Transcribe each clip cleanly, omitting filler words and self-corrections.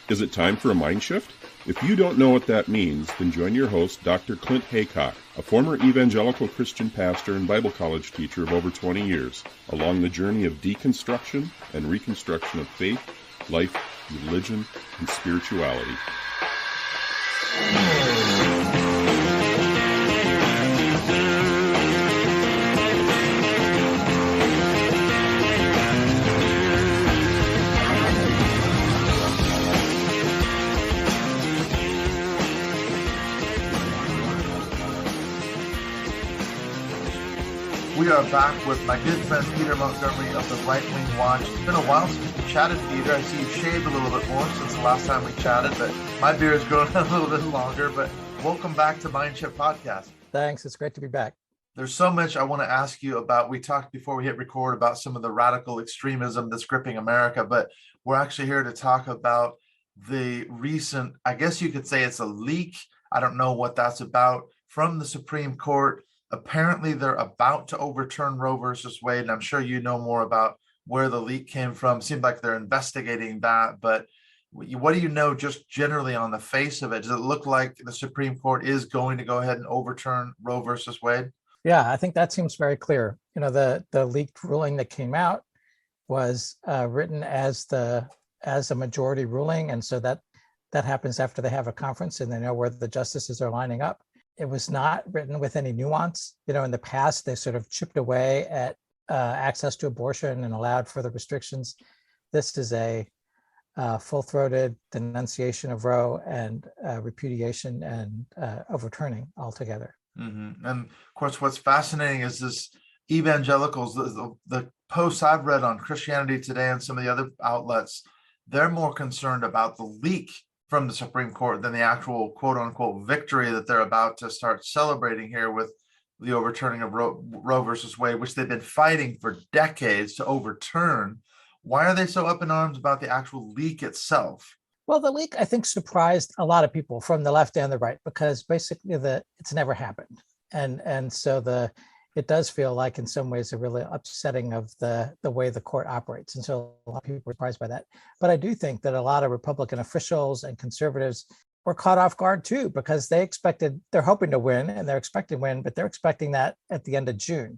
Is it time for a mind shift? If you don't know what that means, then join your host, Dr. Clint Haycock, a former evangelical Christian pastor and Bible college teacher of over 20 years, along the journey of deconstruction and reconstruction of faith, life, religion, and spirituality. We are back with my good friend Peter Montgomery of the Right Wing Watch. It's been a while since we chatted, Peter. I see you've shaved a little bit more since the last time we chatted, but my beard has grown a little bit longer. But welcome back to Mindshift Podcast. Thanks. It's great to be back. There's so much I want to ask you about. We talked before we hit record about some of the radical extremism that's gripping America, but we're actually here to talk about the recent, I guess you could say it's a leak. I don't know what that's about, from the Supreme Court. Apparently, they're about to overturn Roe versus Wade, and I'm sure you know more about where the leak came from. Seems like they're investigating that, but what do you know just generally on the face of it? Does it look like the Supreme Court is going to go ahead and overturn Roe versus Wade? Yeah, I think that seems very clear. You know, the leaked ruling that came out was written as a majority ruling, and so that happens after they have a conference and they know where the justices are lining up. It was not written with any nuance. You know, in the past, they sort of chipped away at access to abortion and allowed further restrictions. This is a full-throated denunciation of Roe and repudiation and overturning altogether. Mm-hmm. And of course, what's fascinating is this evangelicals, the posts I've read on Christianity Today and some of the other outlets, they're more concerned about the leak from the Supreme Court than the actual quote unquote victory that they're about to start celebrating here with the overturning of Roe versus Wade, which they've been fighting for decades to overturn. Why are they so up in arms about the actual leak itself? Well, the leak, I think, surprised a lot of people from the left and the right, because basically it's never happened. And so it does feel like in some ways a really upsetting of the way the court operates. And so a lot of people were surprised by that. But I do think that a lot of Republican officials and conservatives were caught off guard too, because they're hoping to win and they're expecting to win, but they're expecting that at the end of June.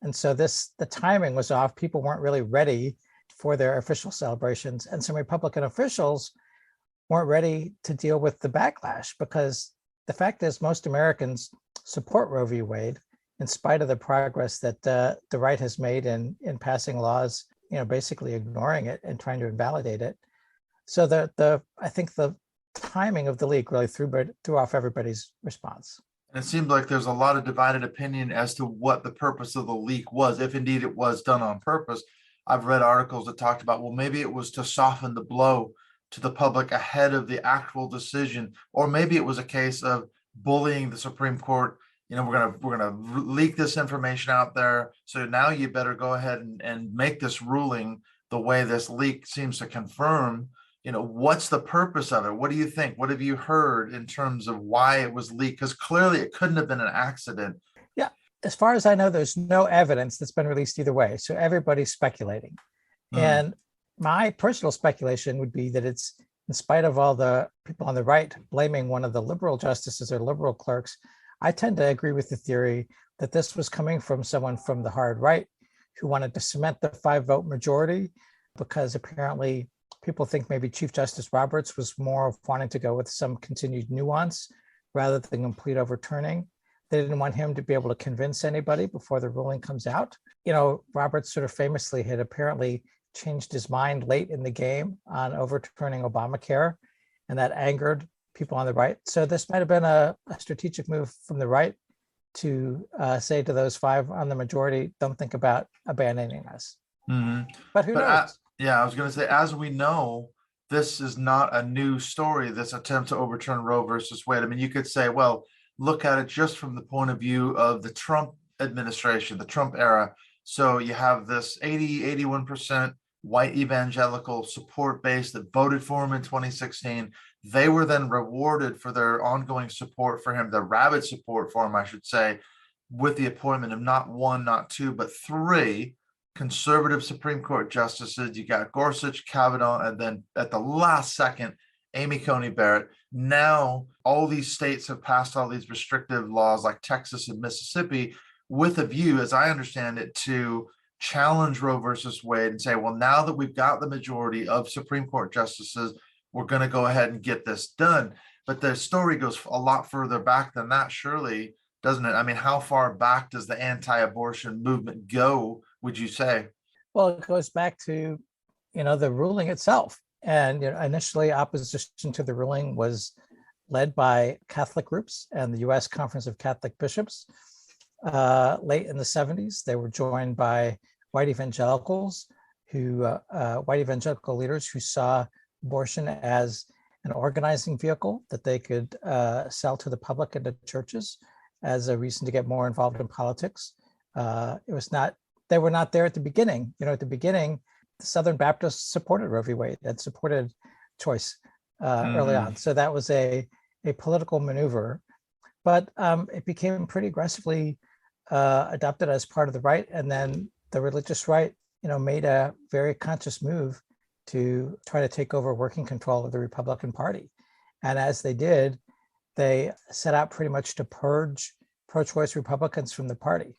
And so the timing was off. People weren't really ready for their official celebrations. And some Republican officials weren't ready to deal with the backlash, because the fact is most Americans support Roe v. Wade, in spite of the progress that the right has made in passing laws, you know, basically ignoring it and trying to invalidate it. So I think the timing of the leak really threw off everybody's response. And it seems like there's a lot of divided opinion as to what the purpose of the leak was, if indeed it was done on purpose. I've read articles that talked about, well, maybe it was to soften the blow to the public ahead of the actual decision, or maybe it was a case of bullying the Supreme Court. You know, we're gonna leak this information out there, so now you better go ahead and make this ruling the way this leak seems to confirm. You know, what's the purpose of it? What do you think? What have you heard in terms of why it was leaked? Because clearly it couldn't have been an accident. Yeah, as far as I know, there's no evidence that's been released either way, so everybody's speculating. And my personal speculation would be that it's, in spite of all the people on the right blaming one of the liberal justices or liberal clerks, I tend to agree with the theory that this was coming from someone from the hard right who wanted to cement the 5-vote majority, because apparently people think maybe Chief Justice Roberts was more of wanting to go with some continued nuance rather than complete overturning. They didn't want him to be able to convince anybody before the ruling comes out. You know, Roberts sort of famously had apparently changed his mind late in the game on overturning Obamacare, and that angered people on the right. So this might have been a strategic move from the right to say to those 5 on the majority, don't think about abandoning us. Mm-hmm. But who knows? I was going to say, as we know, this is not a new story, this attempt to overturn Roe versus Wade. I mean, you could say, well, look at it just from the point of view of the Trump administration, the Trump era. So you have this 81% white evangelical support base that voted for him in 2016. They were then rewarded for their ongoing support for him, their rabid support for him, I should say, with the appointment of not 1, not 2, but 3 conservative Supreme Court justices. You got Gorsuch, Kavanaugh, and then at the last second, Amy Coney Barrett. Now, all these states have passed all these restrictive laws like Texas and Mississippi with a view, as I understand it, to challenge Roe versus Wade and say, well, now that we've got the majority of Supreme Court justices, we're going to go ahead and get this done. But the story goes a lot further back than that, surely, doesn't it? I mean, how far back does the anti-abortion movement go, would you say? Well, it goes back to, the ruling itself. And initially, opposition to the ruling was led by Catholic groups and the U.S. Conference of Catholic Bishops. Late in the 70s, they were joined by white evangelicals white evangelical leaders who saw abortion as an organizing vehicle that they could sell to the public and to churches as a reason to get more involved in politics. They were not there at the beginning. At the beginning, the Southern Baptists supported Roe v. Wade and supported choice early on. So that was a political maneuver, but it became pretty aggressively adopted as part of the right. And then the religious right, made a very conscious move to try to take over working control of the Republican Party. And as they did, they set out pretty much to purge pro-choice Republicans from the party.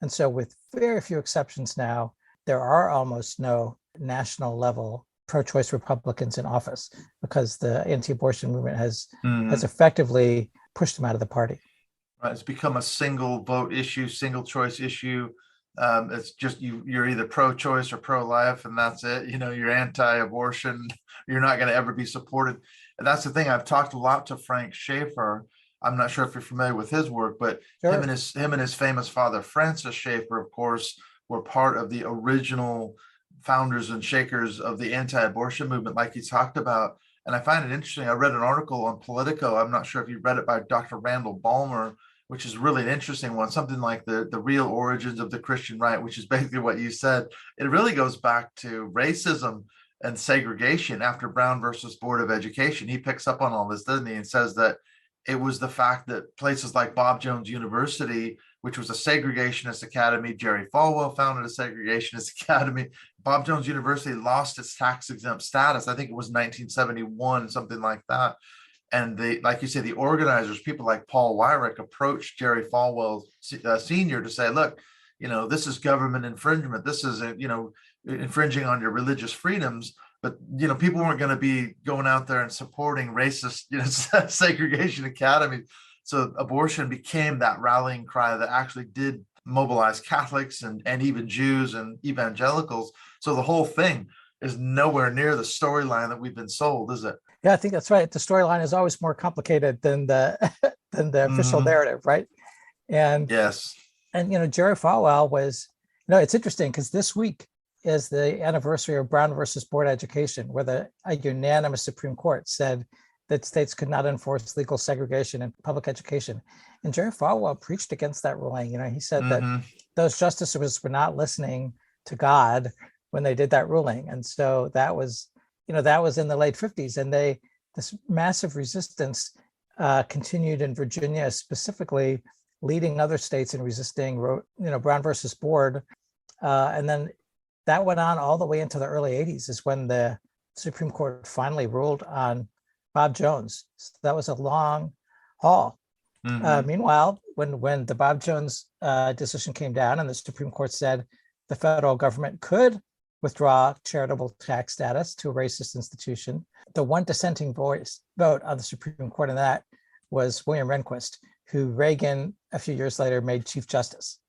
And so with very few exceptions now, there are almost no national level pro-choice Republicans in office because the anti-abortion movement has effectively pushed them out of the party. Right. It's become a single vote issue, single choice issue. It's just you're either pro-choice or pro-life, and that's it. You're anti-abortion. You're not going to ever be supported. And that's the thing. I've talked a lot to Frank Schaeffer. I'm not sure if you're familiar with his work, but Sure. him and his famous father, Francis Schaeffer, of course, were part of the original founders and shakers of the anti-abortion movement, like he talked about. And I find it interesting. I read an article on Politico. I'm not sure if you read it, by Dr. Randall Balmer, which is really an interesting one, something like the real origins of the Christian right, which is basically what you said. It really goes back to racism and segregation after Brown versus Board of Education. He picks up on all this, doesn't he, and says that it was the fact that places like Bob Jones University, which was a segregationist academy, Jerry Falwell founded a segregationist academy. Bob Jones University lost its tax-exempt status. I think it was 1971, something like that. And they, like you say, the organizers, people like Paul Weyrich, approached Jerry Falwell Sr. to say, look, this is government infringement. This is, infringing on your religious freedoms. But, people weren't going to be going out there and supporting racist, segregation academies. So abortion became that rallying cry that actually did mobilize Catholics and even Jews and evangelicals. So the whole thing is nowhere near the storyline that we've been sold, is it? Yeah, I think that's right. The storyline is always more complicated than the official narrative, right? And yes, and Jerry Falwell was, it's interesting because this week is the anniversary of Brown versus Board of Education, where a unanimous Supreme Court said that states could not enforce legal segregation in public education. And Jerry Falwell preached against that ruling. He said that those justices were not listening to God when they did that ruling. And so that was in the late 50s. And this massive resistance continued in Virginia, specifically leading other states in resisting, Brown versus Board. And then that went on all the way into the early 80s is when the Supreme Court finally ruled on Bob Jones. So that was a long haul. Meanwhile, when the Bob Jones decision came down and the Supreme Court said the federal government could withdraw charitable tax status to a racist institution, the one dissenting vote on the Supreme Court in that was William Rehnquist, who Reagan a few years later made Chief Justice.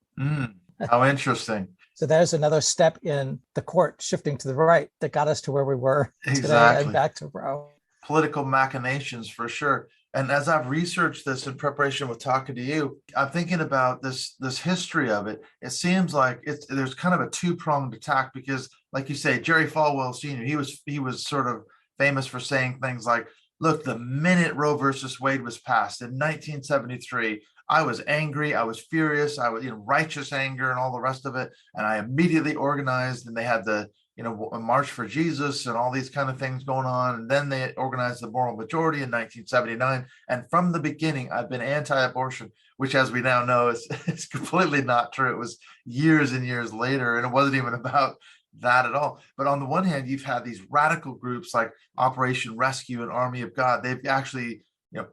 How interesting. So there's another step in the court shifting to the right that got us to where we were today and back to Roe. Political machinations for sure. And as I've researched this in preparation with talking to you, I'm thinking about this history of it. It seems like there's kind of a two-pronged attack because, like you say, Jerry Falwell Sr., he was sort of famous for saying things like, look, the minute Roe versus Wade was passed in 1973, I was angry, I was furious, I was righteous anger and all the rest of it. And I immediately organized, and they had the a March for Jesus and all these kind of things going on. And then they organized the moral majority in 1979. And from the beginning, I've been anti-abortion, which, as we now know, is completely not true. It was years and years later. And it wasn't even about that at all. But on the one hand, you've had these radical groups like Operation Rescue and Army of God. They've actually,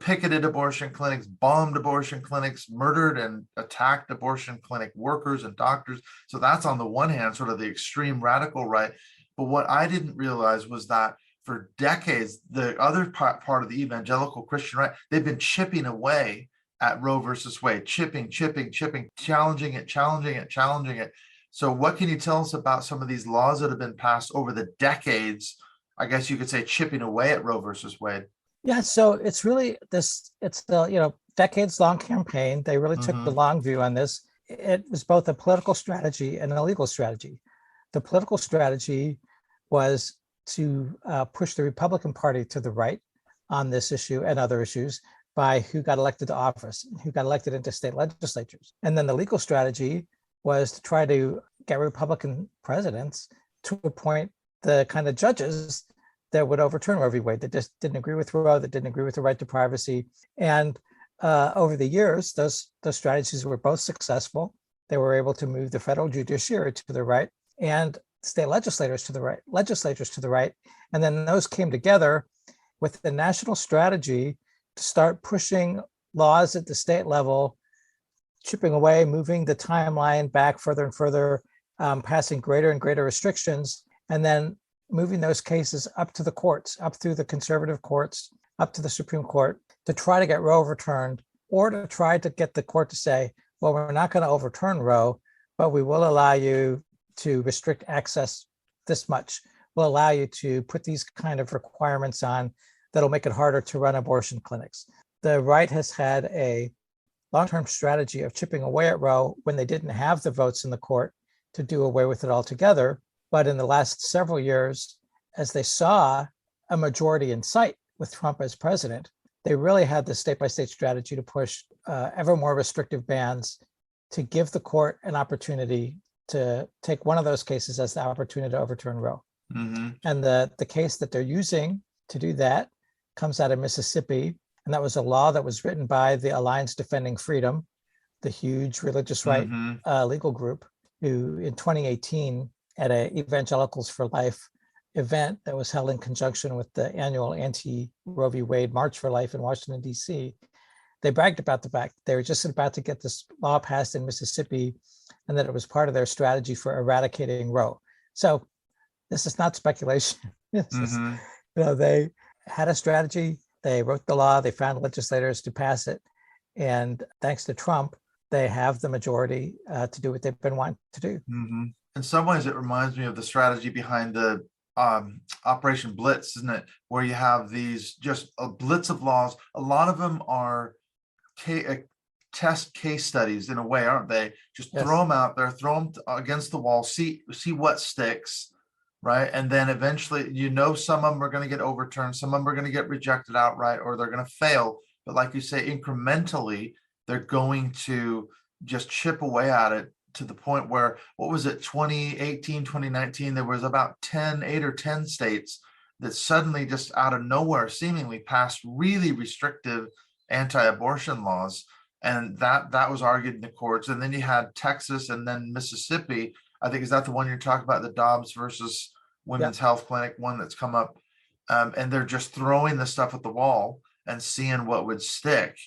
picketed abortion clinics, bombed abortion clinics, murdered and attacked abortion clinic workers and doctors. So that's on the one hand, sort of the extreme radical right. But what I didn't realize was that for decades, the other part of the evangelical Christian right, they've been chipping away at Roe versus Wade, chipping, challenging it. So what can you tell us about some of these laws that have been passed over the decades? I guess you could say chipping away at Roe versus Wade. Yeah, so it's really it's the decades long campaign. They really took the long view on this. It was both a political strategy and a legal strategy. The political strategy was to push the Republican Party to the right on this issue and other issues by who got elected to office, who got elected into state legislatures. And then the legal strategy was to try to get Republican presidents to appoint the kind of judges that would overturn Roe v. Wade, that just didn't agree with Roe, that didn't agree with the right to privacy. And over the years, those strategies were both successful. They were able to move the federal judiciary to the right and state legislators to the right. And then those came together with the national strategy to start pushing laws at the state level, chipping away, moving the timeline back further and further, passing greater and greater restrictions, and then moving those cases up to the courts, up through the conservative courts, up to the Supreme Court to try to get Roe overturned, or to try to get the court to say, well, we're not going to overturn Roe, but we will allow you to restrict access this much. We'll allow you to put these kind of requirements on that'll make it harder to run abortion clinics. The right has had a long-term strategy of chipping away at Roe when they didn't have the votes in the court to do away with it altogether. But in the last several years, as they saw a majority in sight with Trump as president, they really had the state-by-state strategy to push ever more restrictive bans to give the court an opportunity to take one of those cases as the opportunity to overturn Roe. And the case that they're using to do that comes out of Mississippi. And that was a law that was written by the Alliance Defending Freedom, the huge religious right legal group, who in 2018 at a Evangelicals for Life event that was held in conjunction with the annual anti-Roe v. Wade March for Life in Washington, D.C., they bragged about the fact they were just about to get this law passed in Mississippi and that it was part of their strategy for eradicating Roe. So this is not speculation. They had a strategy, they wrote the law, they found legislators to pass it. And thanks to Trump, they have the majority to do what they've been wanting to do. In some ways, it reminds me of the strategy behind the Operation Blitz, isn't it? Where you have these just a blitz of laws. A lot of them are test case studies in a way, aren't they? Just throw them out there, throw them against the wall, see what sticks, right? And then eventually, some of them are going to get overturned, some of them are going to get rejected outright, or they're going to fail. But like you say, incrementally, they're going to just chip away at it to the point where, 2018, 2019, there was about 8 or 10 states that suddenly just out of nowhere seemingly passed really restrictive anti-abortion laws. And that was argued in the courts. And then you had Texas and then Mississippi. I think, is that the one you're talking about, the Dobbs versus Women's Health Clinic one that's come up? And they're just throwing the stuff at the wall and seeing what would stick.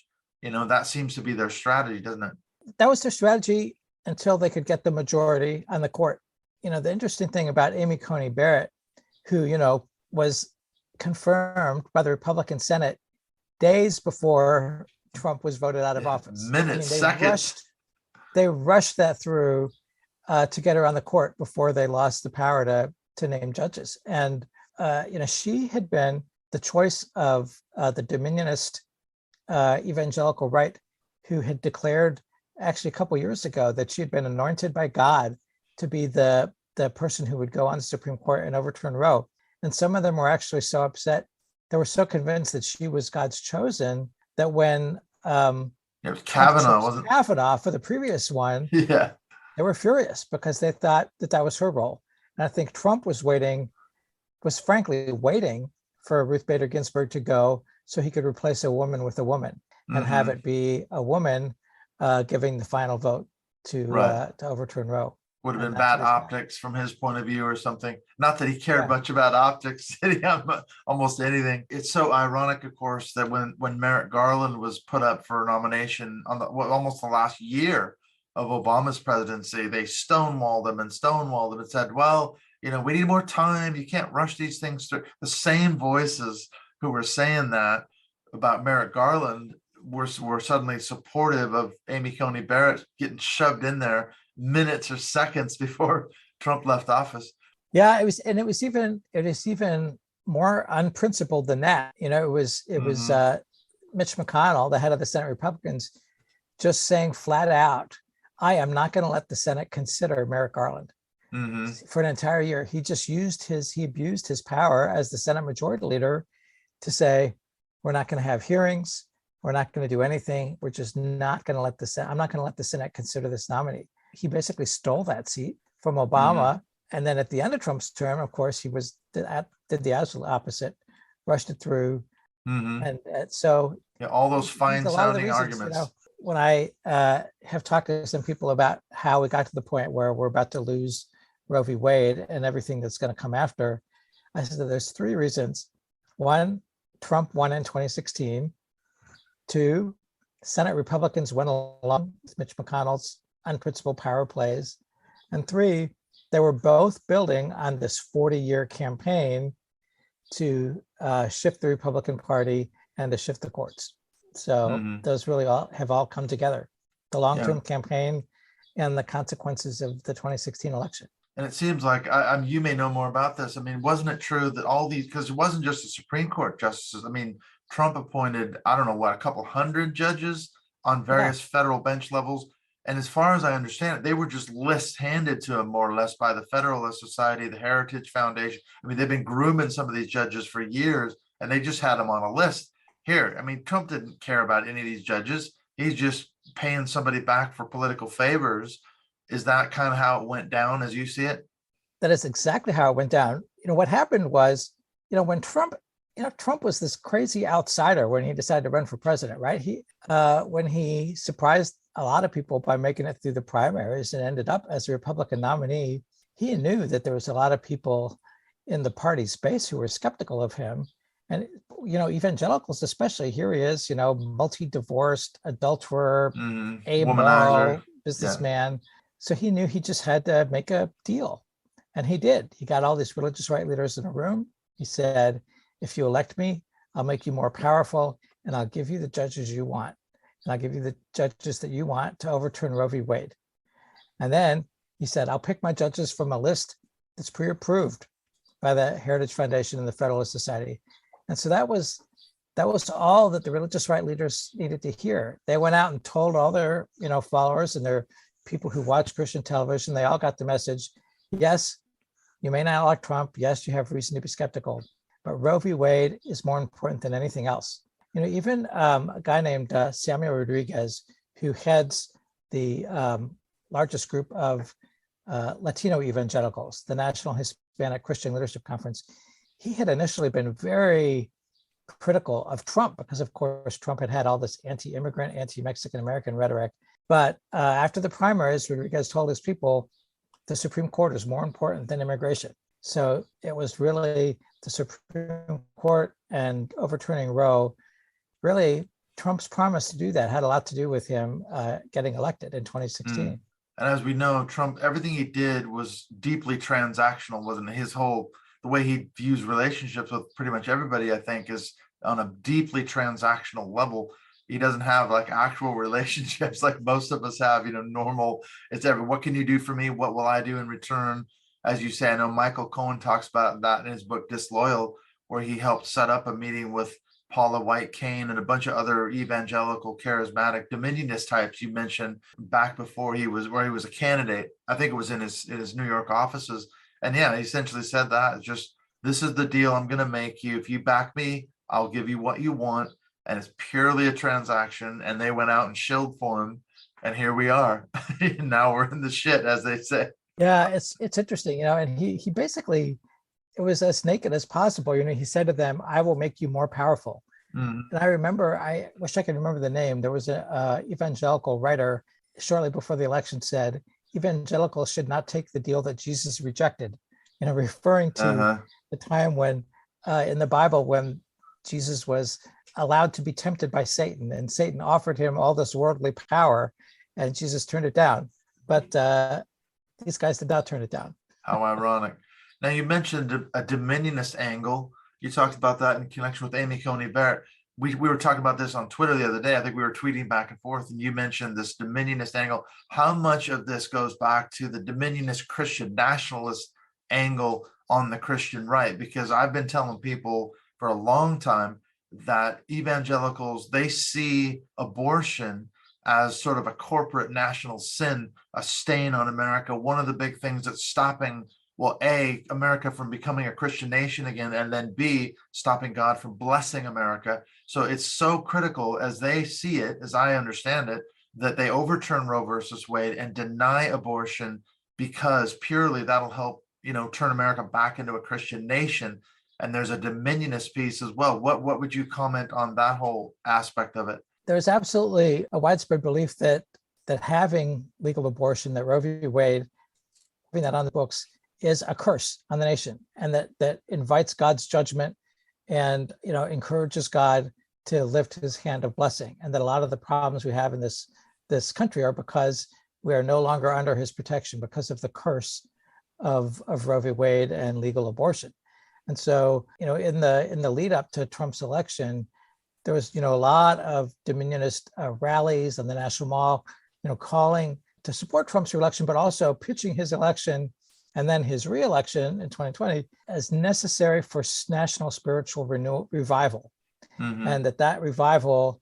That seems to be their strategy, doesn't it? That was their strategy until they could get the majority on the court. The interesting thing about Amy Coney Barrett, who, was confirmed by the Republican Senate days before Trump was voted out of office. Seconds. They rushed that through to get her on the court before they lost the power to name judges. And, she had been the choice of the dominionist evangelical right, who had declared actually a couple of years ago that she had been anointed by God to be the person who would go on the Supreme Court and overturn Roe. And some of them were actually so upset, they were so convinced that she was God's chosen, that when it was Kavanaugh, wasn't it? Kavanaugh for the previous one, they were furious because they thought that was her role. And I think Trump was frankly waiting for Ruth Bader Ginsburg to go so he could replace a woman with a woman and have it be a woman giving the final vote to overturn Roe. Would have And been that's bad what he's doing. optics from his point of view or something. Not that he cared Right. much about optics, sitting on almost anything. It's so ironic, of course, that when Merrick Garland was put up for nomination on almost the last year of Obama's presidency, they stonewalled him and said, well, we need more time. You can't rush these things through. The same voices who were saying that about Merrick Garland were suddenly supportive of Amy Coney Barrett getting shoved in there minutes or seconds before Trump left office. Yeah, it was even more unprincipled than that. It was Mitch McConnell, the head of the Senate Republicans, just saying flat out, I am not going to let the Senate consider Merrick Garland. For an entire year. He abused his power as the Senate Majority Leader to say, we're not going to have hearings. We're not going to do anything. We're just not going to let the Senate, I'm not going to let the Senate consider this nominee. He basically stole that seat from Obama. And then at the end of Trump's term, of course, he did the absolute opposite, rushed it through. And so all those fine sounding arguments. When I have talked to some people about how we got to the point where we're about to lose Roe v. Wade and everything that's going to come after, I said that there's three reasons. One, Trump won in 2016. Two, Senate Republicans went along with Mitch McConnell's unprincipled power plays. And three, they were both building on this 40-year campaign to shift the Republican Party and to shift the courts. So those really have all come together. The long-term campaign and the consequences of the 2016 election. And it seems like, you may know more about this. I mean, wasn't it true that all these, because it wasn't just the Supreme Court justices. I mean, Trump appointed, I don't know what, a couple hundred judges on various federal bench levels. And as far as I understand it, they were just lists handed to him more or less by the Federalist Society, the Heritage Foundation. I mean, they've been grooming some of these judges for years, and they just had them on a list. Here, I mean, Trump didn't care about any of these judges. He's just paying somebody back for political favors. Is that kind of how it went down as you see it? That is exactly how it went down. What happened was, when Trump was this crazy outsider when he decided to run for president, right? When he surprised a lot of people by making it through the primaries and ended up as a Republican nominee, he knew that there was a lot of people in the party space who were skeptical of him. And, evangelicals, especially, here he is, multi-divorced, adulterer, amoral businessman. Yeah. So he knew he just had to make a deal. And he did. He got all these religious right leaders in a room. He said, if you elect me, I'll make you more powerful, and I'll give you the judges you want. And I'll give you the judges that you want to overturn Roe v. Wade. And then he said, I'll pick my judges from a list that's pre-approved by the Heritage Foundation and the Federalist Society. And so that was all that the religious right leaders needed to hear. They went out and told all their, followers and their people who watch Christian television. They all got the message. Yes, you may not like Trump. Yes, you have reason to be skeptical, but Roe v. Wade is more important than anything else. Even a guy named Samuel Rodriguez, who heads the largest group of Latino evangelicals, the National Hispanic Christian Leadership Conference, he had initially been very critical of Trump because, of course, Trump had all this anti-immigrant, anti-Mexican American rhetoric. But after the primaries, Rodriguez told his people the Supreme Court is more important than immigration. So it was really the Supreme Court and overturning Roe. Really, Trump's promise to do that had a lot to do with him getting elected in 2016. And as we know, Trump, everything he did was deeply transactional, wasn't it? The way he views relationships with pretty much everybody, I think, is on a deeply transactional level. He doesn't have like actual relationships like most of us have, normal. It's what can you do for me? What will I do in return? As you say, I know Michael Cohen talks about that in his book, Disloyal, where he helped set up a meeting with Paula White Cain and a bunch of other evangelical, charismatic, dominionist types you mentioned back before he was a candidate. I think it was in his New York offices. And yeah, he essentially said that it's just, this is the deal I'm going to make you. If you back me, I'll give you what you want. And it's purely a transaction. And they went out and shilled for him. And here we are. Now we're in the shit, as they say. Yeah, it's interesting, and he basically, it was as naked as possible. He said to them, I will make you more powerful. And I remember, I wish I could remember the name. There was a evangelical writer shortly before the election said, evangelicals should not take the deal that Jesus rejected, referring to the time when in the Bible when Jesus was allowed to be tempted by Satan, and Satan offered him all this worldly power, and Jesus turned it down. But these guys did not turn it down. How ironic. Now, you mentioned a dominionist angle. You talked about that in connection with Amy Coney Barrett. We were talking about this on Twitter the other day. I think we were tweeting back and forth, and you mentioned this dominionist angle. How much of this goes back to the dominionist Christian nationalist angle on the Christian right? Because I've been telling people for a long time that evangelicals, they see abortion as sort of a corporate national sin, a stain on America. One of the big things that's stopping, well, A, America from becoming a Christian nation again, and then B, stopping God from blessing America. So it's so critical, as they see it, as I understand it, that they overturn Roe versus Wade and deny abortion, because purely that'll help, turn America back into a Christian nation. And there's a dominionist piece as well. What would you comment on that whole aspect of it? There's absolutely a widespread belief that having legal abortion, that Roe v. Wade, having that on the books, is a curse on the nation, and that invites God's judgment and encourages God to lift his hand of blessing, and that a lot of the problems we have in this country are because we are no longer under his protection because of the curse of Roe v. Wade and legal abortion. And so, in the lead up to Trump's election, there was, a lot of dominionist rallies on the National Mall, calling to support Trump's reelection, but also pitching his election and then his reelection in 2020 as necessary for national spiritual revival. Mm-hmm. And that revival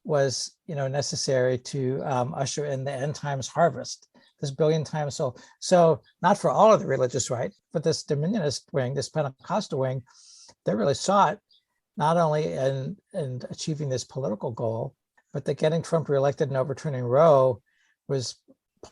was, necessary to usher in the end times harvest, this billion times soul. So not for all of the religious right, but this dominionist wing, this Pentecostal wing, they really saw it not only in achieving this political goal, but that getting Trump reelected and overturning Roe was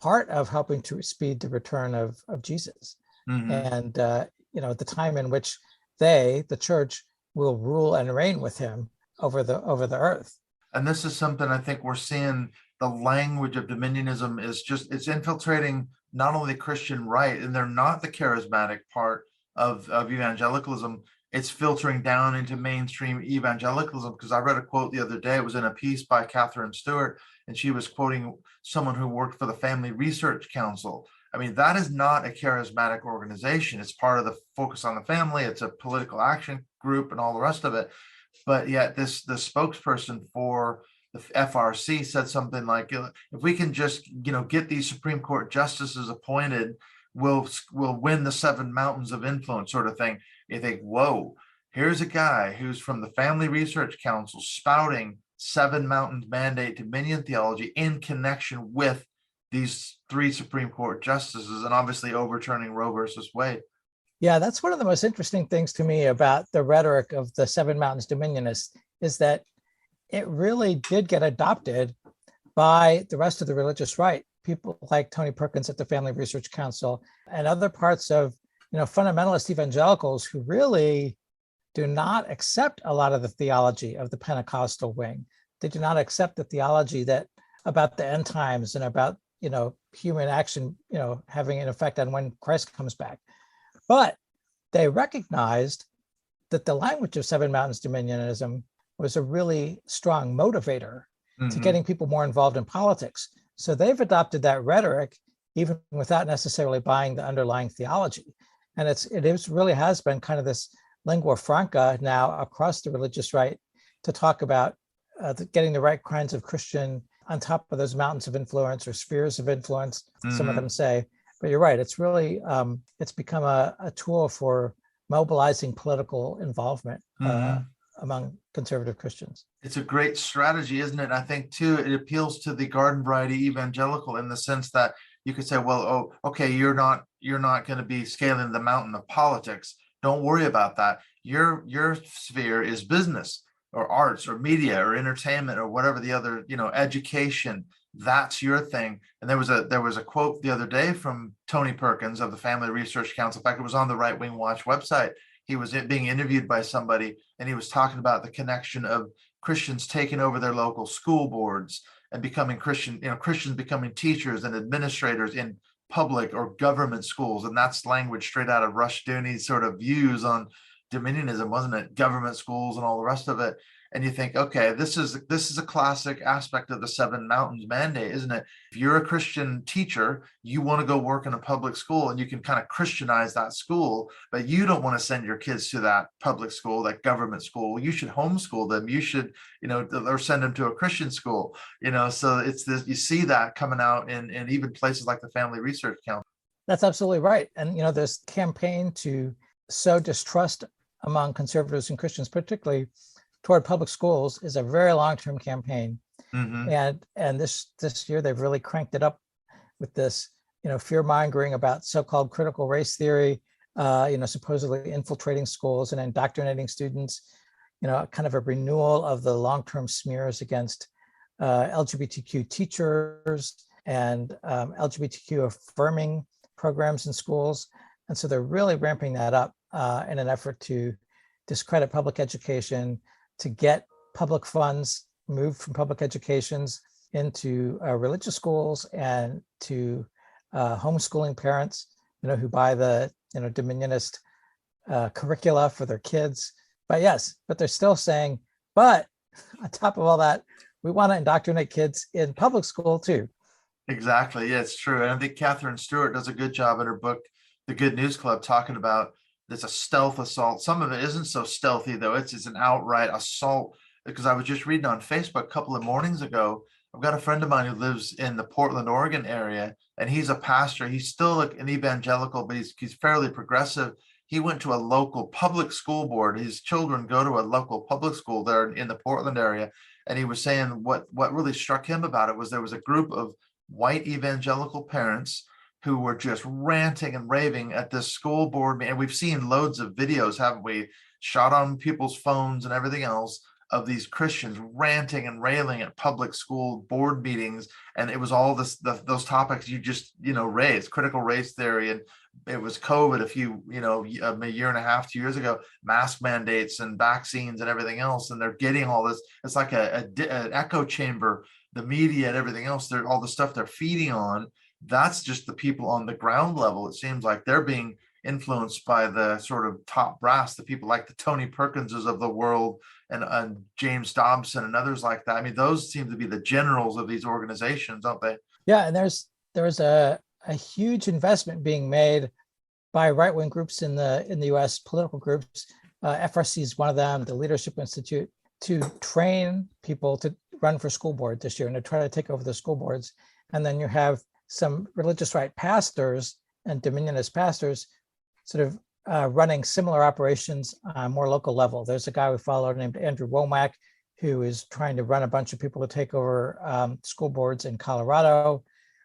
part of helping to speed the return of Jesus. Mm-hmm. And, at the time in which the church, will rule and reign with him over the earth. And this is something I think we're seeing. The language of dominionism it's infiltrating not only the Christian right, and they're not the charismatic part of evangelicalism. It's filtering down into mainstream evangelicalism, because I read a quote the other day. It was in a piece by Catherine Stewart, and she was quoting someone who worked for the Family Research Council. I mean, that is not a charismatic organization. It's part of the Focus on the Family. It's a political action group and all the rest of it. But yet the spokesperson for the FRC said something like, if we can just, get these Supreme Court justices appointed, we'll win the 7 mountains of influence, sort of thing. You think, whoa, here's a guy who's from the Family Research Council spouting 7 mountains mandate dominion theology in connection with these 3 Supreme Court justices, and obviously overturning Roe versus Wade. Yeah, that's one of the most interesting things to me about the rhetoric of the 7 mountains dominionists, is that it really did get adopted by the rest of the religious right. People like Tony Perkins at the Family Research Council and other parts of, fundamentalist evangelicals who really do not accept a lot of the theology of the Pentecostal wing. They do not accept the theology that about the end times and about, human action, having an effect on when Christ comes back. But they recognized that the language of 7 mountains dominionism was a really strong motivator to getting people more involved in politics. So they've adopted that rhetoric, even without necessarily buying the underlying theology. And it really has been kind of this lingua franca now across the religious right to talk about getting the right kinds of Christian on top of those mountains of influence or spheres of influence, some of them say. But you're right, it's really, it's become a tool for mobilizing political involvement among conservative Christians. It's a great strategy, isn't it? I think, too, it appeals to the garden variety evangelical in the sense that you could say, well, oh, okay, you're not going to be scaling the mountain of politics. Don't worry about that. Your sphere is business or arts or media or entertainment or whatever the other, education. That's your thing. And there was a quote the other day from Tony Perkins of the Family Research Council. In fact, it was on the Right Wing Watch website. He was being interviewed by somebody, and he was talking about the connection of Christians taking over their local school boards and becoming Christians becoming teachers and administrators in public or government schools. And that's language straight out of Rushdoony's sort of views on dominionism, wasn't it? Government schools and all the rest of it. And you think, okay, this is a classic aspect of the Seven Mountains mandate, isn't it? If you're a Christian teacher, you want to go work in a public school and you can kind of Christianize that school, but you don't want to send your kids to that public school, that government school. You should homeschool them. You should, or send them to a Christian school, so it's this, you see that coming out in even places like the Family Research Council. That's absolutely right. And, this campaign to sow distrust among conservatives and Christians, particularly toward public schools, is a very long-term campaign. Mm-hmm. And this year they've really cranked it up with this, fear-mongering about so-called critical race theory, supposedly infiltrating schools and indoctrinating students, kind of a renewal of the long-term smears against LGBTQ teachers and LGBTQ affirming programs in schools. And so they're really ramping that up in an effort to discredit public education, to get public funds moved from public educations into religious schools, and to homeschooling parents, who buy the dominionist curricula for their kids. But they're still saying, but on top of all that, we want to indoctrinate kids in public school too. Exactly. Yeah, it's true. And I think Catherine Stewart does a good job in her book, The Good News Club, talking about there's a stealth assault. Some of it isn't so stealthy, though. It's an outright assault. Because I was just reading on Facebook a couple of mornings ago, I've got a friend of mine who lives in the Portland, Oregon area, and he's a pastor. He's still an evangelical, but he's fairly progressive. He went to a local public school board. His children go to a local public school there in the Portland area. And he was saying what really struck him about it was there was a group of white evangelical parents who were just ranting and raving at this school board. And we've seen loads of videos, haven't we, shot on people's phones and everything else, of these Christians ranting and railing at public school board meetings. And it was all those topics you just, raised, critical race theory. And it was COVID a year and a half, 2 years ago, mask mandates and vaccines and everything else. And they're getting all this. It's like an echo chamber, the media and everything else. They're all the stuff they're feeding on. That's just the people on the ground level. It seems like they're being influenced by the sort of top brass, the people like the Tony Perkinses of the world and James Dobson and others like that. I mean, those seem to be the generals of these organizations, don't they? Yeah, and there's a huge investment being made by right-wing groups in the U.S., political groups. FRC is one of them, the Leadership Institute, to train people to run for school board this year and to try to take over the school boards. And then you have some religious right pastors and dominionist pastors sort of running similar operations on a more local level. There's a guy we follow named Andrew Womack, who is trying to run a bunch of people to take over school boards in Colorado.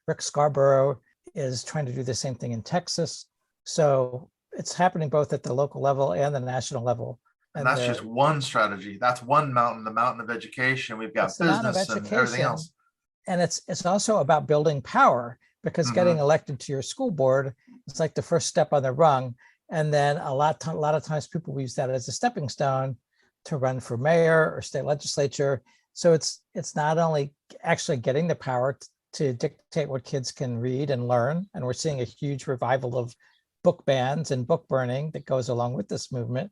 Rick Scarborough is trying to do the same thing in Texas. So it's happening both at the local level and the national level. And that's just one strategy. That's one mountain, the mountain of education. We've got business and everything else. And it's also about building power, because getting elected to your school board is like the first step on the rung. And then a lot of times people use that as a stepping stone to run for mayor or state legislature. So it's not only actually getting the power to dictate what kids can read and learn. And we're seeing a huge revival of book bans and book burning that goes along with this movement.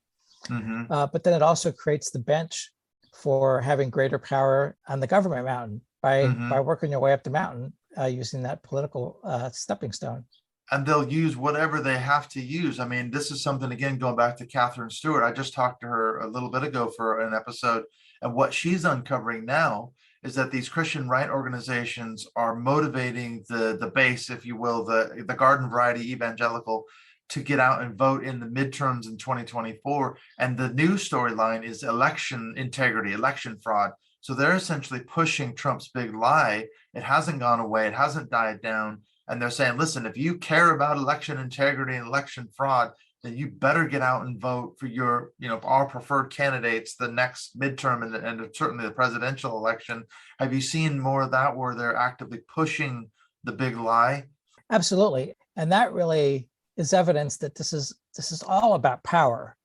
But then it also creates the bench for having greater power on the government mountain by working your way up the mountain using that political stepping stone. And they'll use whatever they have to use. I mean, this is something, again, going back to Catherine Stewart. I just talked to her a little bit ago for an episode, and what she's uncovering now is that these Christian right organizations are motivating the base, if you will, the garden variety evangelical, to get out and vote in the midterms in 2024. And the new storyline is election integrity, election fraud. So they're essentially pushing Trump's big lie. It hasn't gone away. It hasn't died down. And they're saying, listen, if you care about election integrity and election fraud, then you better get out and vote for our preferred candidates the next midterm and certainly the presidential election. Have you seen more of that where they're actively pushing the big lie? Absolutely. And that really is evidence that this is all about power.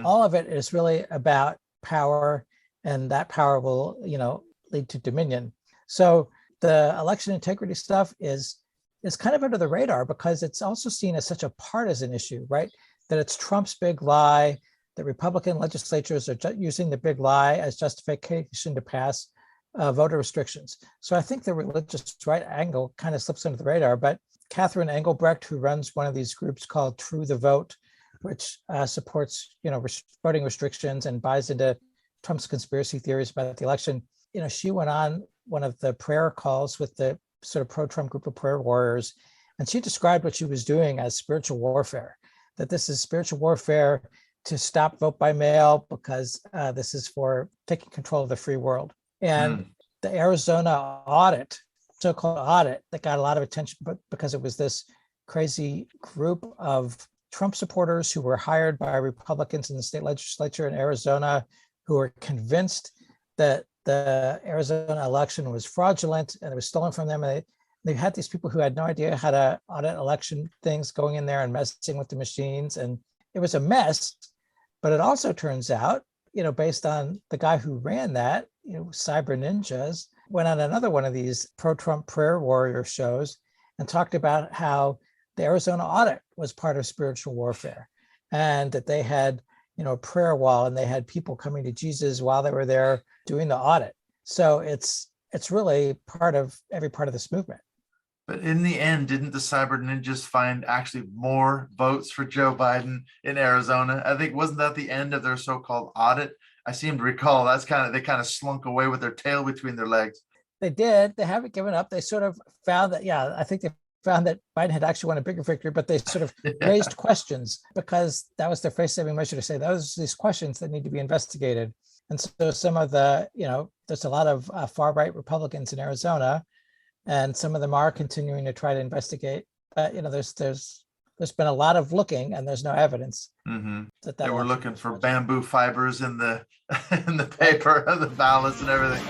All of it is really about power, and that power will, lead to dominion. So the election integrity stuff is is kind of under the radar because it's also seen as such a partisan issue, right? That it's Trump's big lie, that Republican legislatures are using the big lie as justification to pass voter restrictions. So I think the religious right angle kind of slips under the radar. But Catherine Engelbrecht, who runs one of these groups called True the Vote, which supports voting restrictions and buys into Trump's conspiracy theories about the election, she went on one of the prayer calls with the sort of pro-Trump group of prayer warriors, and she described what she was doing as spiritual warfare. That this is spiritual warfare to stop vote by mail because this is for taking control of the free world. And the Arizona audit, so-called audit, that got a lot of attention because it was this crazy group of Trump supporters who were hired by Republicans in the state legislature in Arizona who were convinced that the Arizona election was fraudulent and it was stolen from them. And they had these people who had no idea how to audit election things going in there and messing with the machines. And it was a mess. But it also turns out, based on the guy who ran that, Cyber Ninjas, went on another one of these pro-Trump prayer warrior shows and talked about how the Arizona audit was part of spiritual warfare and that they had, a prayer wall and they had people coming to Jesus while they were there doing the audit. So it's really every part of this movement. But in the end, didn't the Cyber Ninjas find actually more votes for Joe Biden in Arizona? I think, wasn't that the end of their so-called audit? I seem to recall they kind of slunk away with their tail between their legs. They did. They haven't given up. They sort of found that, I think they found that Biden had actually won a bigger victory, but they sort of raised questions because that was their face-saving measure to say those are these questions that need to be investigated. And so some of the, there's a lot of far-right Republicans in Arizona, and some of them are continuing to try to investigate. But, there's been a lot of looking, and there's no evidence. That they were looking for bamboo fibers in the in the paper, the ballots, and everything.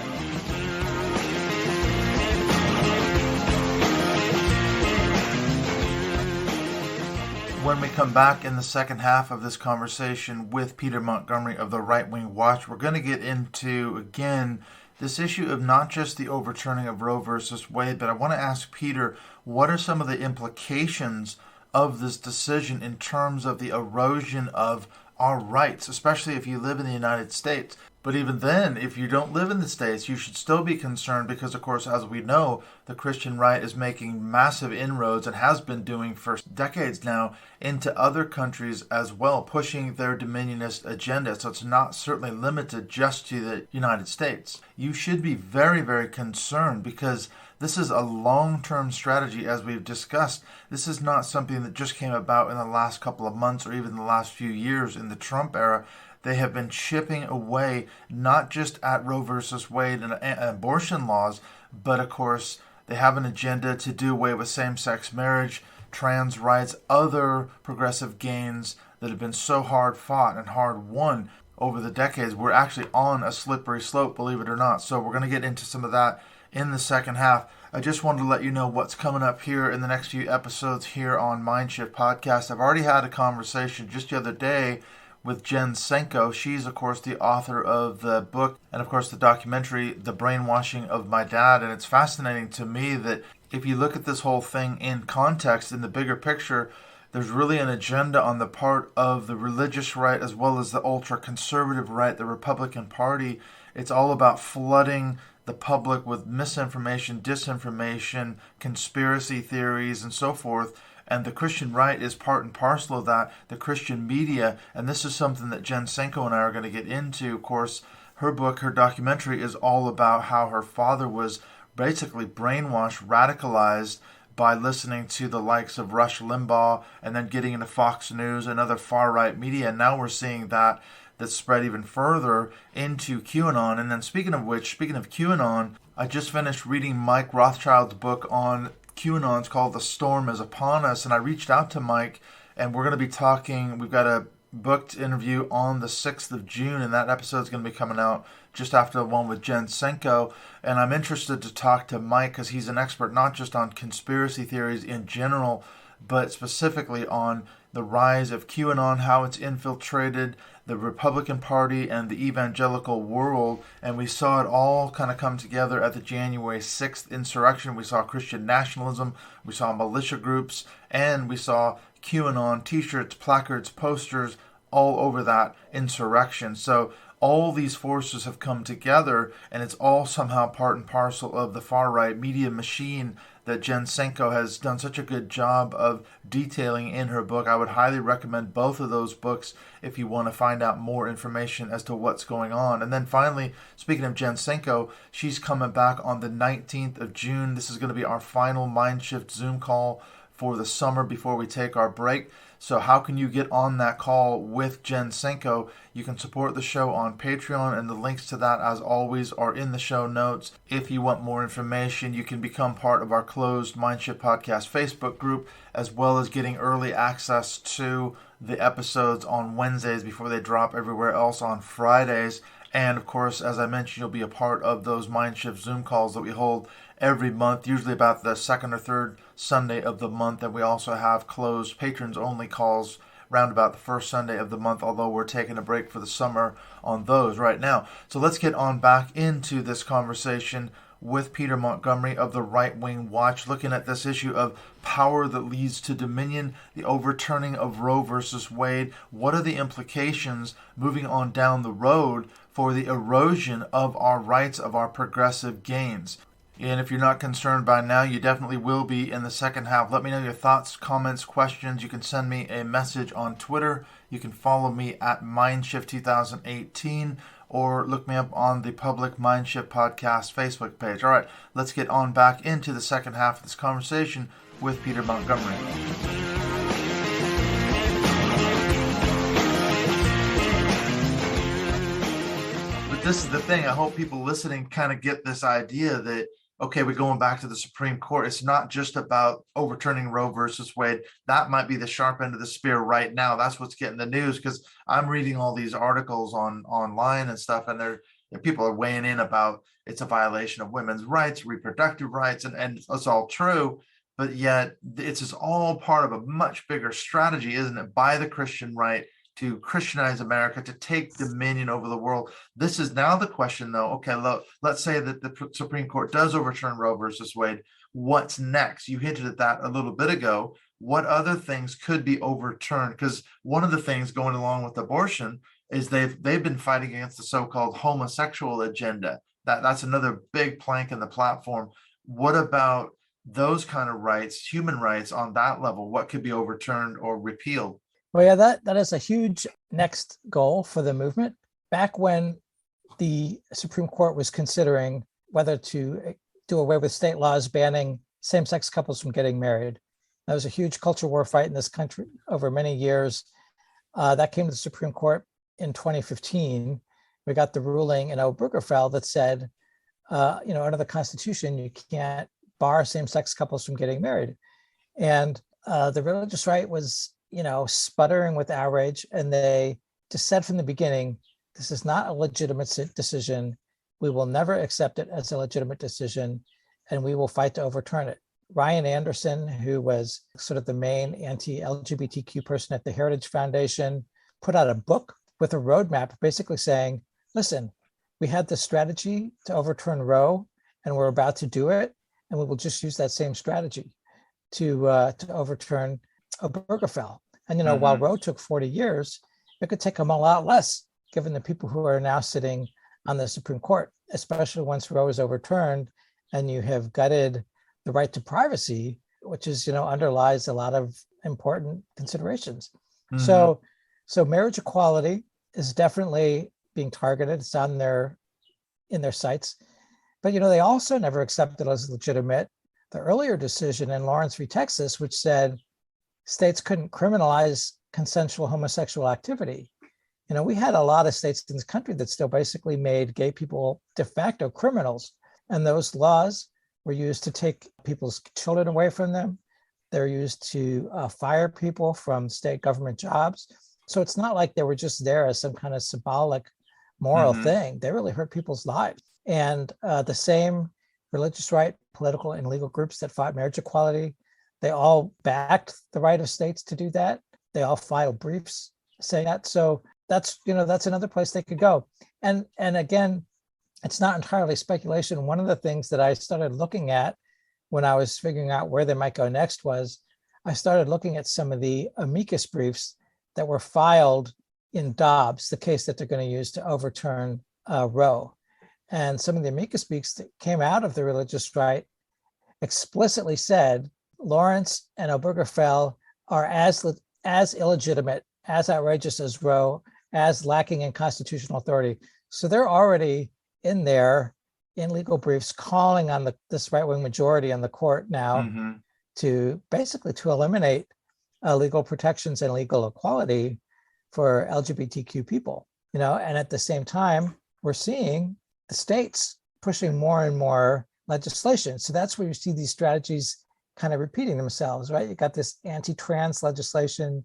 When we come back in the second half of this conversation with Peter Montgomery of the Right Wing Watch, we're going to get into, again, this issue of not just the overturning of Roe versus Wade, but I want to ask Peter, what are some of the implications of this decision in terms of the erosion of our rights, especially if you live in the United States? But even then, if you don't live in the States, you should still be concerned because, of course, as we know, the Christian right is making massive inroads and has been doing for decades now into other countries as well, pushing their dominionist agenda. So it's not certainly limited just to the United States. You should be very, very concerned because this is a long-term strategy, as we've discussed. This is not something that just came about in the last couple of months or even the last few years in the Trump era. They have been chipping away not just at Roe versus Wade and abortion laws, but of course they have an agenda to do away with same-sex marriage, trans rights, other progressive gains that have been so hard fought and hard won over the decades. We're actually on a slippery slope, believe it or not. So we're going to get into some of that in the second half. I just wanted to let you know what's coming up here in the next few episodes here on Mindshift Podcast. I've already had a conversation just the other day with Jen Senko. She's, of course, the author of the book and, of course, the documentary, The Brainwashing of My Dad. And it's fascinating to me that if you look at this whole thing in context, in the bigger picture, there's really an agenda on the part of the religious right as well as the ultra-conservative right, the Republican Party. It's all about flooding the public with misinformation, disinformation, conspiracy theories, and so forth. And the Christian right is part and parcel of that, the Christian media. And this is something that Jen Senko and I are going to get into. Of course, her book, her documentary is all about how her father was basically brainwashed, radicalized by listening to the likes of Rush Limbaugh and then getting into Fox News and other far-right media. And now we're seeing that spread even further into QAnon. And then speaking of QAnon, I just finished reading Mike Rothschild's book on QAnon. It's called The Storm is Upon Us. And I reached out to Mike, and we're going to be talking. We've got a booked interview on the 6th of June, and that episode is going to be coming out just after the one with Jen Senko. And I'm interested to talk to Mike because he's an expert not just on conspiracy theories in general, but specifically on the rise of QAnon, how it's infiltrated the Republican Party and the evangelical world, and we saw it all kind of come together at the January 6th insurrection. We saw Christian nationalism, we saw militia groups, and we saw QAnon t-shirts, placards, posters all over that insurrection. So all these forces have come together, and it's all somehow part and parcel of the far-right media machine that Jen Senko has done such a good job of detailing in her book. I would highly recommend both of those books if you want to find out more information as to what's going on. And then finally, speaking of Jen Senko, she's coming back on the 19th of June. This is going to be our final Mindshift Zoom call for the summer before we take our break. So how can you get on that call with Jen Senko? You can support the show on Patreon, and the links to that, as always, are in the show notes. If you want more information, you can become part of our closed Mindshift Podcast Facebook group, as well as getting early access to the episodes on Wednesdays before they drop everywhere else on Fridays. And of course, as I mentioned, you'll be a part of those Mindshift Zoom calls that we hold every month, usually about the second or third Sunday of the month. And we also have closed patrons only calls round about the first Sunday of the month, although we're taking a break for the summer on those right now. So let's get on back into this conversation with Peter Montgomery of the Right Wing Watch, looking at this issue of power that leads to dominion, the overturning of Roe versus Wade. What are the implications moving on down the road for the erosion of our rights, of our progressive gains? And if you're not concerned by now, you definitely will be in the second half. Let me know your thoughts, comments, questions. You can send me a message on Twitter. You can follow me at Mindshift2018 or look me up on the public Mindshift Podcast Facebook page. All right, let's get on back into the second half of this conversation with Peter Montgomery. But this is the thing. I hope people listening kind of get this idea that, okay, we're going back to the Supreme Court. It's not just about overturning Roe versus Wade. That might be the sharp end of the spear right now. That's what's getting the news, because I'm reading all these articles online and stuff, and people are weighing in about it's a violation of women's rights, reproductive rights, and it's all true. But yet it's just all part of a much bigger strategy, isn't it, by the Christian right to Christianize America, to take dominion over the world. This is now the question, though. Okay, let's say that the Supreme Court does overturn Roe versus Wade. What's next? You hinted at that a little bit ago. What other things could be overturned? Because one of the things going along with abortion is they've been fighting against the so-called homosexual agenda. That's another big plank in the platform. What about those kind of rights, human rights on that level? What could be overturned or repealed? Well, yeah, that is a huge next goal for the movement. Back when the Supreme Court was considering whether to do away with state laws banning same-sex couples from getting married, that was a huge culture war fight in this country over many years. That came to the Supreme Court in 2015. We got the ruling in Obergefell that said, under the Constitution, you can't bar same-sex couples from getting married. And the religious right was sputtering with outrage. And they just said from the beginning, this is not a legitimate decision. We will never accept it as a legitimate decision, and we will fight to overturn it. Ryan Anderson, who was sort of the main anti-LGBTQ person at the Heritage Foundation, put out a book with a roadmap basically saying, listen, we had this strategy to overturn Roe, and we're about to do it, and we will just use that same strategy to overturn Obergefell. And while Roe took 40 years, it could take them a lot less, given the people who are now sitting on the Supreme Court, especially once Roe is overturned and you have gutted the right to privacy, which is underlies a lot of important considerations. So marriage equality is definitely being targeted. It's in their sights, but they also never accepted as legitimate the earlier decision in Lawrence v. Texas, which said states couldn't criminalize consensual homosexual activity. We had a lot of states in this country that still basically made gay people de facto criminals. And those laws were used to take people's children away from them. They're used to fire people from state government jobs. So it's not like they were just there as some kind of symbolic moral thing. They really hurt people's lives. And the same religious right, political and legal groups that fought marriage equality, they all backed the right of states to do that. They all filed briefs saying that. So that's another place they could go. And again, it's not entirely speculation. One of the things that I started looking at when I was figuring out where they might go next was I started looking at some of the amicus briefs that were filed in Dobbs, the case that they're going to use to overturn Roe. And some of the amicus briefs that came out of the religious right explicitly said Lawrence and Obergefell are as illegitimate, as outrageous as Roe, as lacking in constitutional authority. So they're already in there in legal briefs calling on this right-wing majority in the court now to basically to eliminate legal protections and legal equality for LGBTQ people, and at the same time, we're seeing the states pushing more and more legislation. So that's where you see these strategies kind of repeating themselves, right? You got this anti-trans legislation.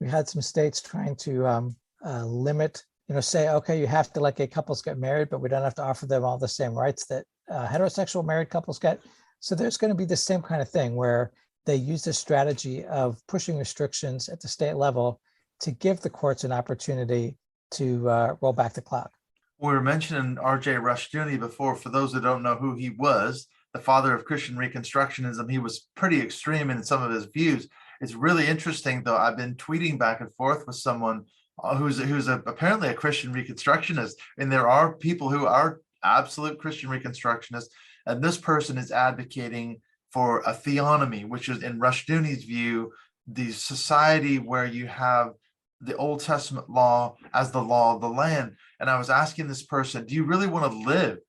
We had some states trying to limit, say, okay, you have to let gay couples get married, but we don't have to offer them all the same rights that heterosexual married couples get. So there's going to be the same kind of thing where they use this strategy of pushing restrictions at the state level to give the courts an opportunity to roll back the clock. We were mentioning R.J. Rushdoony before. For those that don't know who he was, the father of Christian Reconstructionism, he was pretty extreme in some of his views. It's really interesting, though. I've been tweeting back and forth with someone who's apparently a Christian Reconstructionist, and there are people who are absolute Christian Reconstructionists, and this person is advocating for a theonomy, which is, in Rushdoony's view, the society where you have the Old Testament law as the law of the land. And I was asking this person, do you really want to live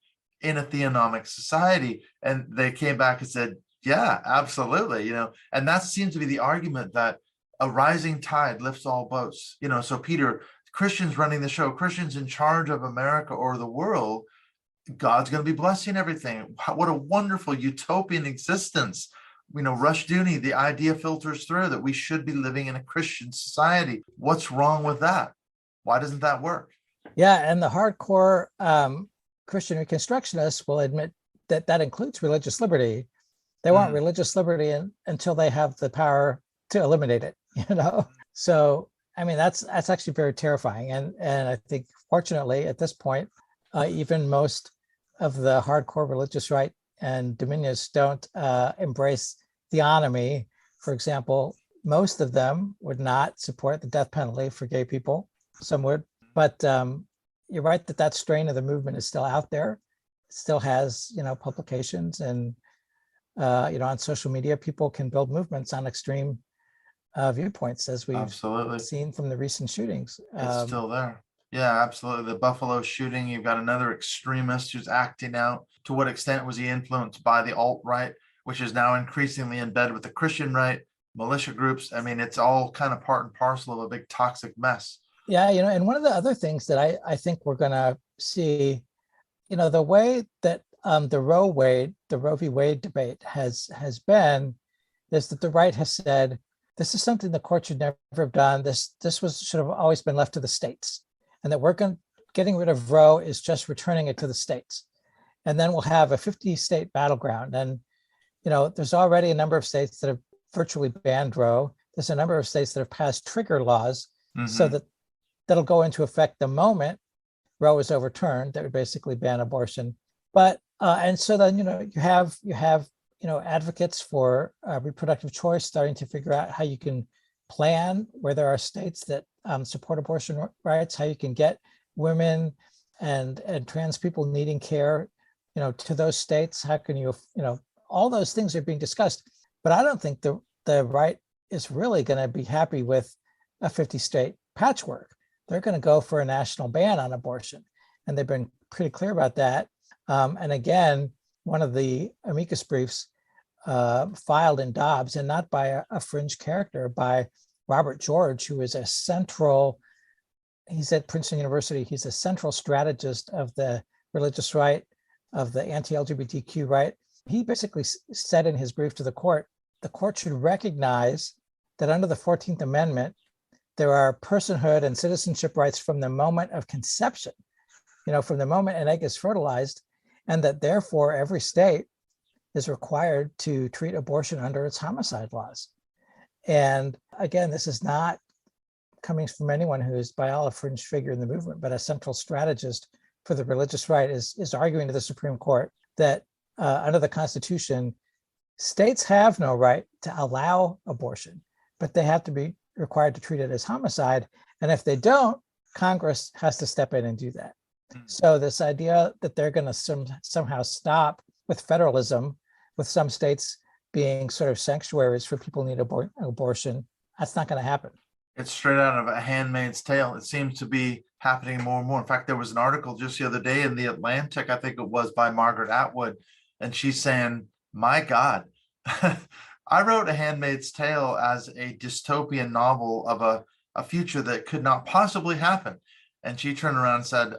in a theonomic society? And they came back and said, yeah, absolutely. And that seems to be the argument, that a rising tide lifts all boats. So Peter, Christians running the show, Christians in charge of America or the world, God's going to be blessing everything. What a wonderful utopian existence. Rushdoony, the idea filters through that we should be living in a Christian society. What's wrong with that? Why doesn't that work? Yeah, and the hardcore Christian Reconstructionists will admit that that includes religious liberty. They want religious liberty until they have the power to eliminate it. So I mean that's actually very terrifying. And I think fortunately at this point, even most of the hardcore religious right and dominionists don't embrace theonomy. For example, most of them would not support the death penalty for gay people. Some would, but you're right that strain of the movement is still out there. It still has, publications, and on social media, people can build movements on extreme viewpoints, as we've absolutely seen from the recent shootings. It's still there. Yeah, absolutely. The Buffalo shooting, you've got another extremist who's acting out. To what extent was he influenced by the alt-right, which is now increasingly in bed with the Christian right, militia groups? I mean, it's all kind of part and parcel of a big toxic mess. Yeah, and one of the other things that I think we're going to see, the way that the Roe v. Wade debate has been, is that the right has said, this is something the court should never have done. This should have always been left to the states. And that getting rid of Roe is just returning it to the states. And then we'll have a 50-state battleground. And, there's already a number of states that have virtually banned Roe. There's a number of states that have passed trigger laws so that'll go into effect the moment Roe is overturned. That would basically ban abortion. But, and so then, you have advocates for reproductive choice starting to figure out how you can plan where there are states that support abortion rights, how you can get women and trans people needing care, to those states. How can you, all those things are being discussed. But I don't think the right is really going to be happy with a 50-state patchwork. They're going to go for a national ban on abortion. And they've been pretty clear about that. And again, one of the amicus briefs filed in Dobbs, and not by a fringe character, by Robert George, who is he's at Princeton University. He's a central strategist of the religious right, of the anti-LGBTQ right. He basically said in his brief to the court should recognize that under the 14th Amendment, there are personhood and citizenship rights from the moment of conception, from the moment an egg is fertilized, and that therefore every state is required to treat abortion under its homicide laws. And again, this is not coming from anyone who is, by all, a fringe figure in the movement, but a central strategist for the religious right, is arguing to the Supreme Court that under the Constitution, states have no right to allow abortion, but they have to be required to treat it as homicide. And if they don't, Congress has to step in and do that. So this idea that they're going to somehow stop with federalism, with some states being sort of sanctuaries for people who need abortion, that's not going to happen. It's straight out of A Handmaid's Tale. It seems to be happening more and more. In fact, there was an article just the other day in The Atlantic, I think it was, by Margaret Atwood, and she's saying, my God, I wrote A Handmaid's Tale as a dystopian novel of a future that could not possibly happen. And she turned around and said,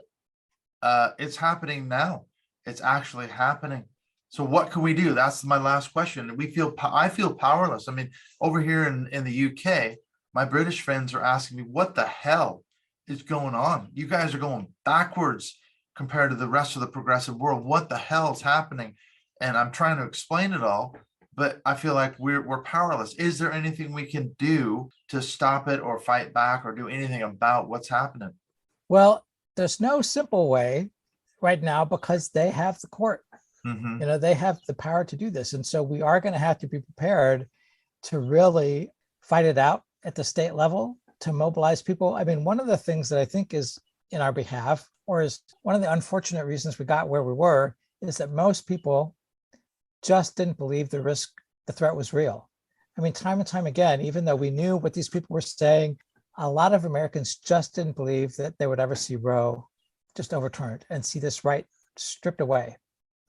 it's happening now. It's actually happening. So what can we do? That's my last question. I feel powerless. I mean, over here in the UK, my British friends are asking me, what the hell is going on? You guys are going backwards compared to the rest of the progressive world. What the hell is happening? And I'm trying to explain it all, but I feel like we're powerless. Is there anything we can do to stop it or fight back or do anything about what's happening? Well, there's no simple way right now because they have the court. Mm-hmm. They have the power to do this. And so we are going to have to be prepared to really fight it out at the state level, to mobilize people. I mean, one of the things that I think is in our behalf, or is one of the unfortunate reasons we got where we were, is that most people just didn't believe the threat was real. I mean, time and time again, even though we knew what these people were saying, a lot of Americans just didn't believe that they would ever see Roe just overturned and see this right stripped away,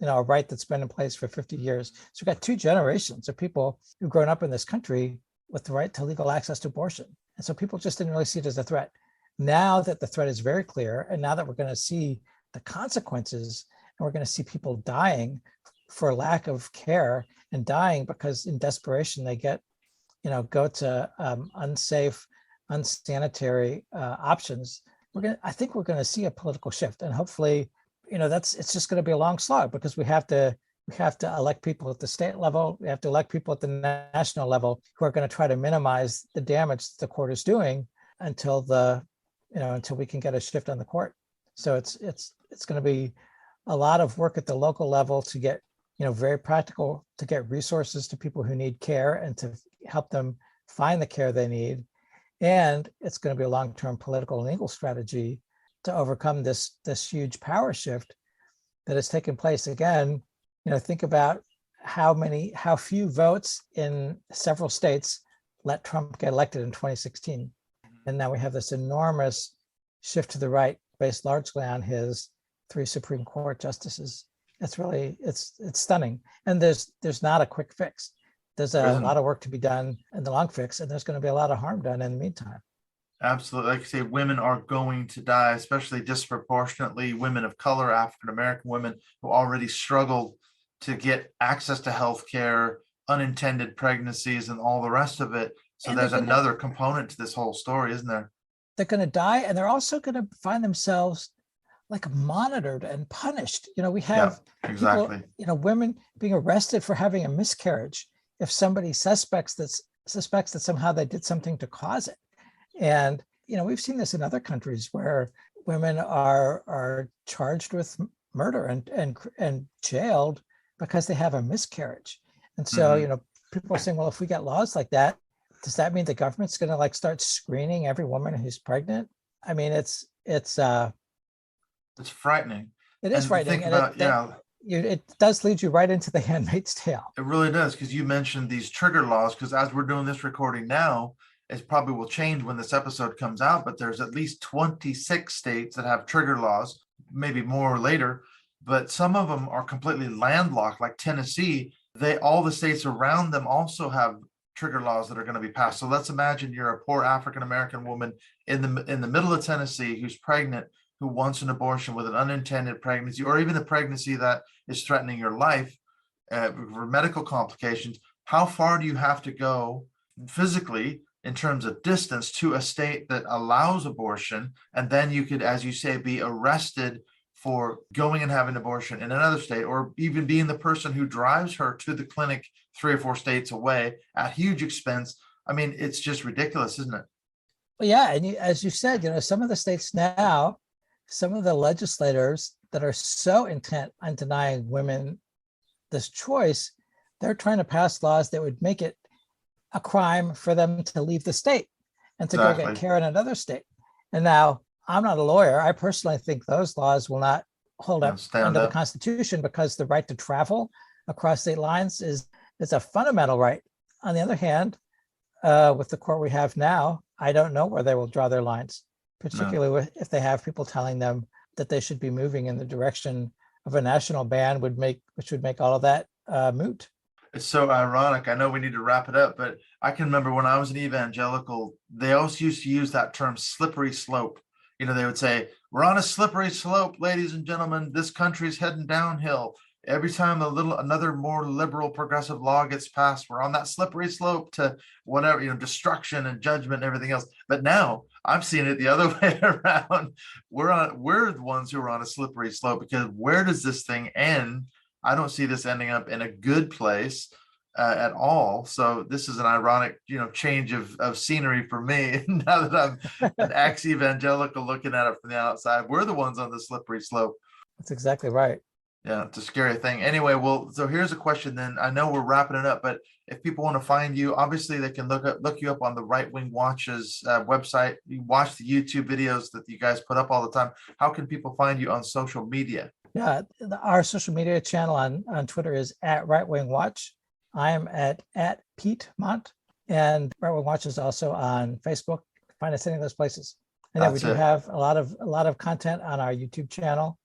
a right that's been in place for 50 years. So we've got 2 generations of people who've grown up in this country with the right to legal access to abortion. And so people just didn't really see it as a threat. Now that the threat is very clear, and now that we're going to see the consequences, and we're going to see people dying for lack of care and dying because in desperation they go to unsafe, unsanitary options. I think we're going to see a political shift, and hopefully, it's just going to be a long slog because we have to elect people at the state level. We have to elect people at the national level who are going to try to minimize the damage that the court is doing until we can get a shift on the court. So it's going to be a lot of work at the local level to get, very practical, to get resources to people who need care and to help them find the care they need. And it's going to be a long-term political and legal strategy to overcome this huge power shift that has taken place. Again, think about how few votes in several states let Trump get elected in 2016. And now we have this enormous shift to the right based largely on his 3 Supreme Court justices. It's really, it's stunning. And there's not a quick fix. There's a lot of work to be done in the long fix, and there's going to be a lot of harm done in the meantime. Absolutely. Like I say, women are going to die, especially disproportionately women of color, African-American women who already struggle to get access to health care, unintended pregnancies, and all the rest of it. So and there's another component to this whole story, isn't there? They're going to die, and they're also going to find themselves like monitored and punished. We have exactly people, women being arrested for having a miscarriage if somebody suspects that somehow they did something to cause it. And we've seen this in other countries where women are charged with murder and jailed because they have a miscarriage. And so people are saying, well, if we get laws like that, does that mean the government's going to start screening every woman who's pregnant? I mean, it's frightening. It is frightening. It does lead you right into The Handmaid's Tale. It really does, because you mentioned these trigger laws, because as we're doing this recording now, it probably will change when this episode comes out, but there's at least 26 states that have trigger laws, maybe more later, but some of them are completely landlocked, like Tennessee. All the states around them also have trigger laws that are going to be passed. So let's imagine you're a poor African-American woman in the middle of Tennessee who's pregnant, who wants an abortion with an unintended pregnancy, or even a pregnancy that is threatening your life for medical complications. How far do you have to go physically in terms of distance to a state that allows abortion? And then you could, as you say, be arrested for going and having an abortion in another state, or even being the person who drives her to the clinic 3 or 4 states away at huge expense. I mean, it's just ridiculous, isn't it? Well, yeah, and as you said, some of the states now, some of the legislators that are so intent on denying women this choice, they're trying to pass laws that would make it a crime for them to leave the state and to go get care in another state. And now, I'm not a lawyer. I personally think those laws will not hold up under the Constitution, because the right to travel across state lines is a fundamental right. On the other hand, with the court we have now, I don't know where they will draw their lines, particularly if they have people telling them that they should be moving in the direction of a national ban, which would make all of that moot. It's so ironic. I know we need to wrap it up, but I can remember when I was an evangelical, they always used to use that term slippery slope. They would say, we're on a slippery slope, ladies and gentlemen, this country's heading downhill. Every time another more liberal progressive law gets passed, we're on that slippery slope to whatever, destruction and judgment and everything else. But now I'm seeing it the other way around. We're the ones who are on a slippery slope, because where does this thing end? I don't see this ending up in a good place at all. So this is an ironic, change of scenery for me. Now that I'm an ex-evangelical looking at it from the outside, we're the ones on the slippery slope. That's exactly right. Yeah, it's a scary thing. Anyway, well, so here's a question then. I know we're wrapping it up, but if people want to find you, obviously they can look you up on the Right Wing Watch's website. You watch the YouTube videos that you guys put up all the time. How can people find you on social media? Yeah, our social media channel on Twitter is at Right Wing Watch. I am at Pete Mont, and Right Wing Watch is also on Facebook. Find us any of those places. And then we do have a lot of content on our YouTube channel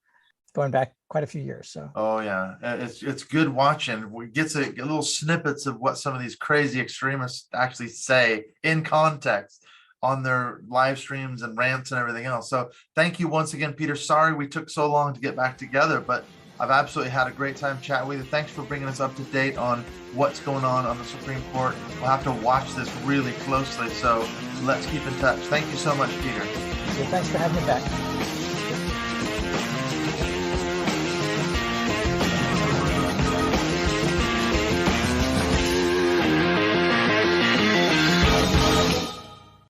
going back quite a few years. So yeah, it's good watching. We get little snippets of what some of these crazy extremists actually say in context on their live streams and rants and everything else. So thank you once again, Peter. Sorry we took so long to get back together, but I've absolutely had a great time chatting with you. Thanks for bringing us up to date on what's going on the Supreme Court. We'll have to watch this really closely, so let's keep in touch. Thank you so much, Peter. Thanks for having me back.